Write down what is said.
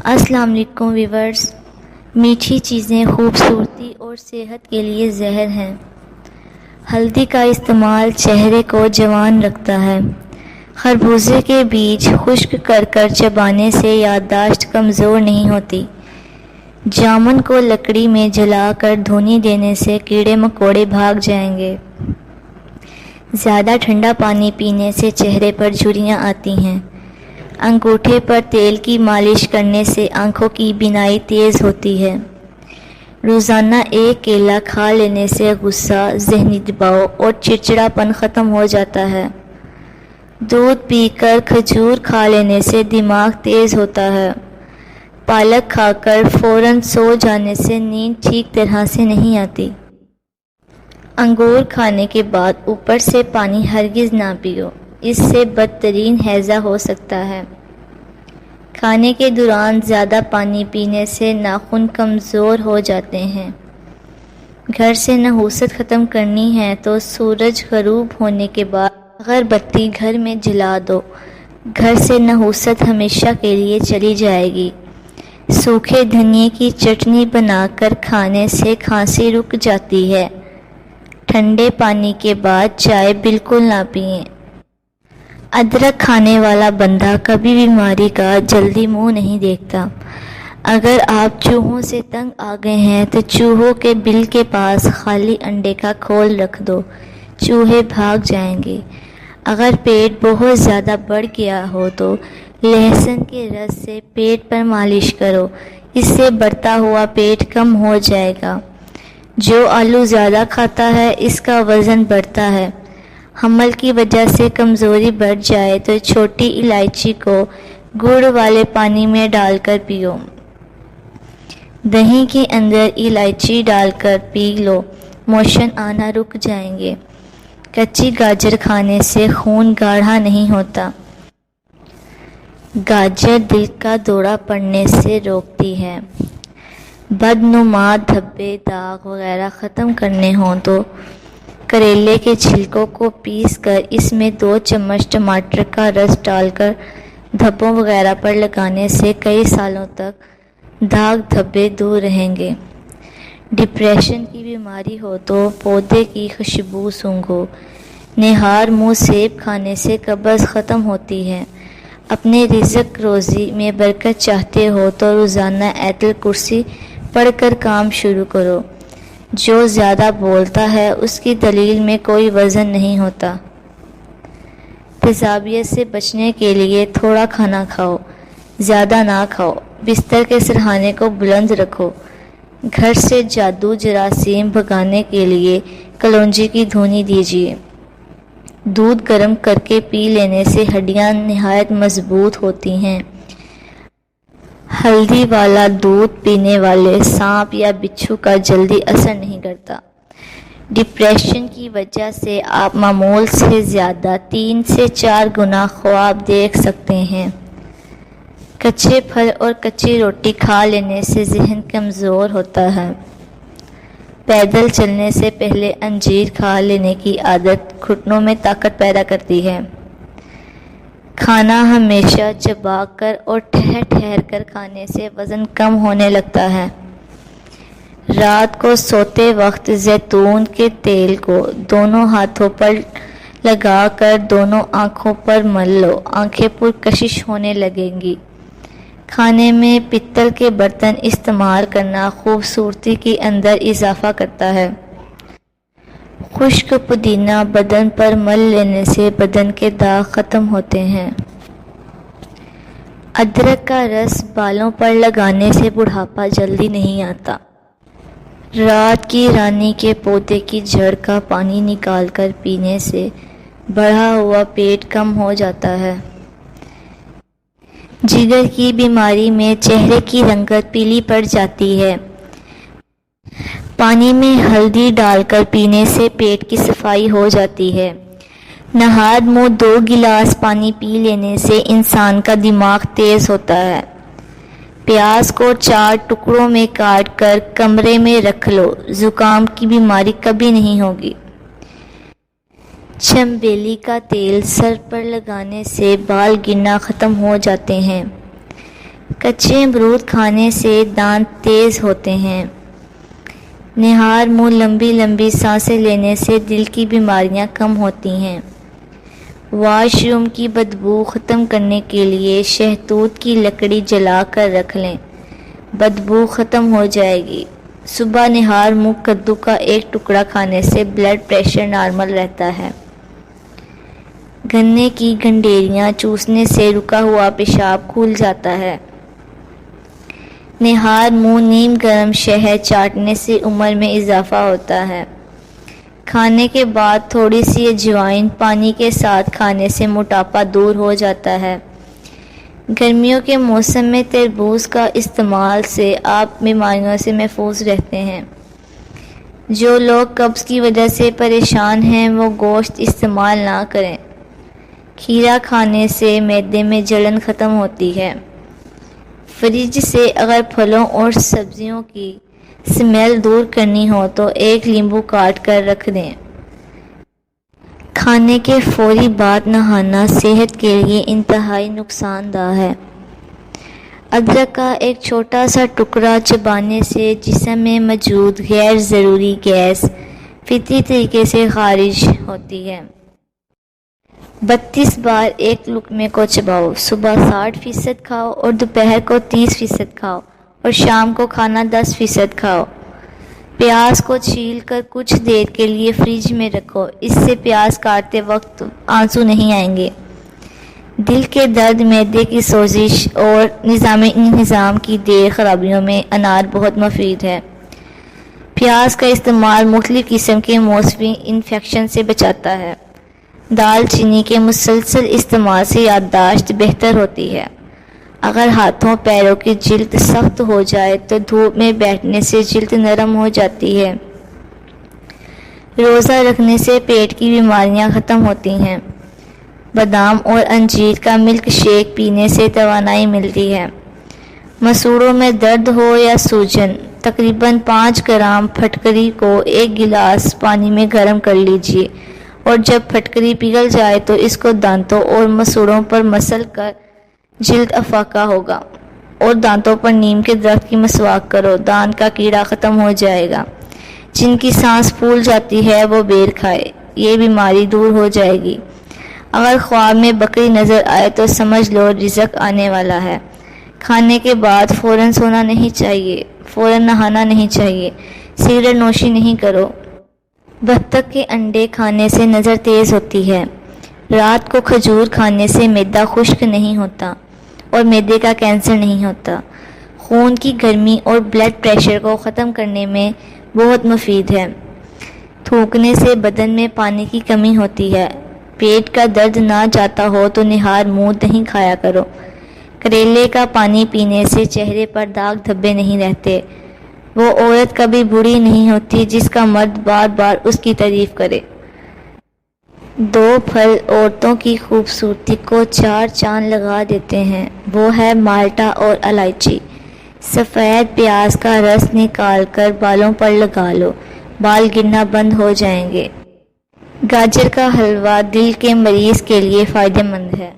السلام علیکم ویورز، میٹھی چیزیں خوبصورتی اور صحت کے لیے زہر ہیں۔ ہلدی کا استعمال چہرے کو جوان رکھتا ہے۔ خربوزے کے بیج خشک کر کر چبانے سے یادداشت کمزور نہیں ہوتی۔ جامن کو لکڑی میں جلا کر دھونی دینے سے کیڑے مکوڑے بھاگ جائیں گے۔ زیادہ ٹھنڈا پانی پینے سے چہرے پر جھریاں آتی ہیں۔ انگوٹھے پر تیل کی مالش کرنے سے آنکھوں کی بینائی تیز ہوتی ہے۔ روزانہ ایک کیلا کھا لینے سے غصہ، ذہنی دباؤ اور چڑچڑاپن ختم ہو جاتا ہے۔ دودھ پی کر کھجور کھا لینے سے دماغ تیز ہوتا ہے۔ پالک کھا کر فوراً سو جانے سے نیند ٹھیک طرح سے نہیں آتی۔ انگور کھانے کے بعد اوپر سے پانی ہرگز نہ پیو، اس سے بدترین ہیضہ ہو سکتا ہے۔ کھانے کے دوران زیادہ پانی پینے سے ناخن کمزور ہو جاتے ہیں۔ گھر سے نحوست ختم کرنی ہے تو سورج غروب ہونے کے بعد اگر بتی گھر میں جلا دو، گھر سے نحوست ہمیشہ کے لیے چلی جائے گی۔ سوکھے دھنیے کی چٹنی بنا کر کھانے سے کھانسی رک جاتی ہے۔ ٹھنڈے پانی کے بعد چائے بالکل نہ پئیں۔ ادرک کھانے والا بندہ کبھی بیماری کا جلدی منہ نہیں دیکھتا۔ اگر آپ چوہوں سے تنگ آ گئے ہیں تو چوہوں کے بل کے پاس خالی انڈے کا کھول رکھ دو، چوہے بھاگ جائیں گے۔ اگر پیٹ بہت زیادہ بڑھ گیا ہو تو لہسن کے رس سے پیٹ پر مالش کرو، اس سے بڑھتا ہوا پیٹ کم ہو جائے گا۔ جو آلو زیادہ کھاتا ہے اس کا وزن بڑھتا ہے۔ حمل کی وجہ سے کمزوری بڑھ جائے تو چھوٹی الائچی کو گڑ والے پانی میں ڈال کر پیو۔ دہی کے اندر الائچی ڈال کر پی لو، موشن آنا رک جائیں گے۔ کچی گاجر کھانے سے خون گاڑھا نہیں ہوتا۔ گاجر دل کا دورہ پڑنے سے روکتی ہے۔ بدنما دھبے، داغ وغیرہ ختم کرنے ہوں تو کریلے کے چھلکوں کو پیس کر اس میں 2 چمچ ٹماٹر کا رس ڈال کر دھبوں وغیرہ پر لگانے سے کئی سالوں تک داغ دھبے دور رہیں گے۔ ڈپریشن کی بیماری ہو تو پودے کی خوشبو سونگھو۔ نہار منہ سیب کھانے سے قبض ختم ہوتی ہے۔ اپنے رزق روزی میں برکت چاہتے ہو تو روزانہ آیت الکرسی پڑھ کر کام شروع کرو۔ جو زیادہ بولتا ہے اس کی دلیل میں کوئی وزن نہیں ہوتا۔ تیزابیت سے بچنے کے لیے تھوڑا کھانا کھاؤ، زیادہ نہ کھاؤ۔ بستر کے سرہانے کو بلند رکھو۔ گھر سے جادو جراثیم بھگانے کے لیے کلونجی کی دھونی دیجیے۔ دودھ گرم کر کے پی لینے سے ہڈیاں نہایت مضبوط ہوتی ہیں۔ ہلدی والا دودھ پینے والے سانپ یا بچھو کا جلدی اثر نہیں کرتا۔ ڈپریشن کی وجہ سے آپ معمول سے زیادہ 3 سے 4 گنا خواب دیکھ سکتے ہیں۔ کچے پھل اور کچی روٹی کھا لینے سے ذہن کمزور ہوتا ہے۔ پیدل چلنے سے پہلے انجیر کھا لینے کی عادت گھٹنوں میں طاقت پیدا کرتی ہے۔ کھانا ہمیشہ چبا کر اور ٹھہر ٹھہر کر کھانے سے وزن کم ہونے لگتا ہے۔ رات کو سوتے وقت زیتون کے تیل کو دونوں ہاتھوں پر لگا کر دونوں آنکھوں پر مل لو، آنکھیں پرکشش ہونے لگیں گی۔ کھانے میں پتل کے برتن استعمال کرنا خوبصورتی کے اندر اضافہ کرتا ہے۔ خشک پودینہ بدن پر مل لینے سے بدن کے داغ ختم ہوتے ہیں۔ ادرک کا رس بالوں پر لگانے سے بڑھاپا جلدی نہیں آتا۔ رات کی رانی کے پودے کی جڑ کا پانی نکال کر پینے سے بڑھا ہوا پیٹ کم ہو جاتا ہے۔ جگر کی بیماری میں چہرے کی رنگت پیلی پڑ جاتی ہے۔ پانی میں ہلدی ڈال کر پینے سے پیٹ کی صفائی ہو جاتی ہے۔ نہاد منہ 2 گلاس پانی پی لینے سے انسان کا دماغ تیز ہوتا ہے۔ پیاز کو 4 ٹکڑوں میں کاٹ کر کمرے میں رکھ لو، زکام کی بیماری کبھی نہیں ہوگی۔ چنبیلی کا تیل سر پر لگانے سے بال گرنا ختم ہو جاتے ہیں۔ کچے امرود کھانے سے دانت تیز ہوتے ہیں۔ نہار منہ لمبی لمبی سانسیں لینے سے دل کی بیماریاں کم ہوتی ہیں۔ واش روم کی بدبو ختم کرنے کے لیے شہتوت کی لکڑی جلا کر رکھ لیں، بدبو ختم ہو جائے گی۔ صبح نہار منہ کدو کا ایک ٹکڑا کھانے سے بلڈ پریشر نارمل رہتا ہے۔ گنے کی گنڈیریاں چوسنے سے رکا ہوا پیشاب کھل جاتا ہے۔ نہار منہ نیم گرم شہد چاٹنے سے عمر میں اضافہ ہوتا ہے۔ کھانے کے بعد تھوڑی سی اجوائن پانی کے ساتھ کھانے سے موٹاپا دور ہو جاتا ہے۔ گرمیوں کے موسم میں تربوز کا استعمال سے آپ بیماریوں سے محفوظ رہتے ہیں۔ جو لوگ قبض کی وجہ سے پریشان ہیں وہ گوشت استعمال نہ کریں۔ کھیرا کھانے سے معدے میں جلن ختم ہوتی ہے۔ فریج سے اگر پھلوں اور سبزیوں کی سمیل دور کرنی ہو تو ایک لیمبو کاٹ کر رکھ دیں۔ کھانے کے فوری بعد نہانا صحت کے لیے انتہائی نقصان دہ ہے۔ ادرک کا ایک چھوٹا سا ٹکڑا چبانے سے جسم میں موجود غیر ضروری گیس فطری طریقے سے خارج ہوتی ہے۔ 32 بار ایک لقمے کو چباؤ، صبح 60% کھاؤ اور دوپہر کو 30% کھاؤ اور شام کو کھانا 10% کھاؤ۔ پیاز کو چھیل کر کچھ دیر کے لیے فریج میں رکھو، اس سے پیاز کاٹتے وقت آنسو نہیں آئیں گے۔ دل کے درد، معدے کی سوزش اور نظام انہضام کی دیر خرابیوں میں انار بہت مفید ہے۔ پیاز کا استعمال مختلف قسم کے موسمی انفیکشن سے بچاتا ہے۔ دال چینی کے مسلسل استعمال سے یادداشت بہتر ہوتی ہے۔ اگر ہاتھوں پیروں کی جلد سخت ہو جائے تو دھوپ میں بیٹھنے سے جلد نرم ہو جاتی ہے۔ روزہ رکھنے سے پیٹ کی بیماریاں ختم ہوتی ہیں۔ بادام اور انجیر کا ملک شیک پینے سے توانائی ملتی ہے۔ مسوڑوں میں درد ہو یا سوجن، تقریباً 5 گرام پھٹکری کو 1 گلاس پانی میں گرم کر لیجیے اور جب پھٹکری پگھل جائے تو اس کو دانتوں اور مسوڑوں پر مسل کر جلد افاقہ ہوگا، اور دانتوں پر نیم کے درخت کی مسواک کرو، دانت کا کیڑا ختم ہو جائے گا۔ جن کی سانس پھول جاتی ہے وہ بیر کھائے، یہ بیماری دور ہو جائے گی۔ اگر خواب میں بکری نظر آئے تو سمجھ لو رزق آنے والا ہے۔ کھانے کے بعد فوراً سونا نہیں چاہیے، فوراً نہانا نہیں چاہیے، سگریٹ نوشی نہیں کرو۔ بطخ کے انڈے کھانے سے نظر تیز ہوتی ہے۔ رات کو کھجور کھانے سے معدہ خشک نہیں ہوتا اور معدے کا کینسر نہیں ہوتا۔ خون کی گرمی اور بلڈ پریشر کو ختم کرنے میں بہت مفید ہے۔ تھوکنے سے بدن میں پانی کی کمی ہوتی ہے۔ پیٹ کا درد نہ جاتا ہو تو نہار منہ دہی کھایا کرو۔ کریلے کا پانی پینے سے چہرے پر داغ دھبے نہیں رہتے۔ وہ عورت کبھی بوڑھی نہیں ہوتی جس کا مرد بار بار اس کی تعریف کرے۔ 2 پھل عورتوں کی خوبصورتی کو 4 چاند لگا دیتے ہیں، وہ ہے مالٹا اور الائچی۔ سفید پیاز کا رس نکال کر بالوں پر لگا لو، بال گرنا بند ہو جائیں گے۔ گاجر کا حلوہ دل کے مریض کے لیے فائدہ مند ہے۔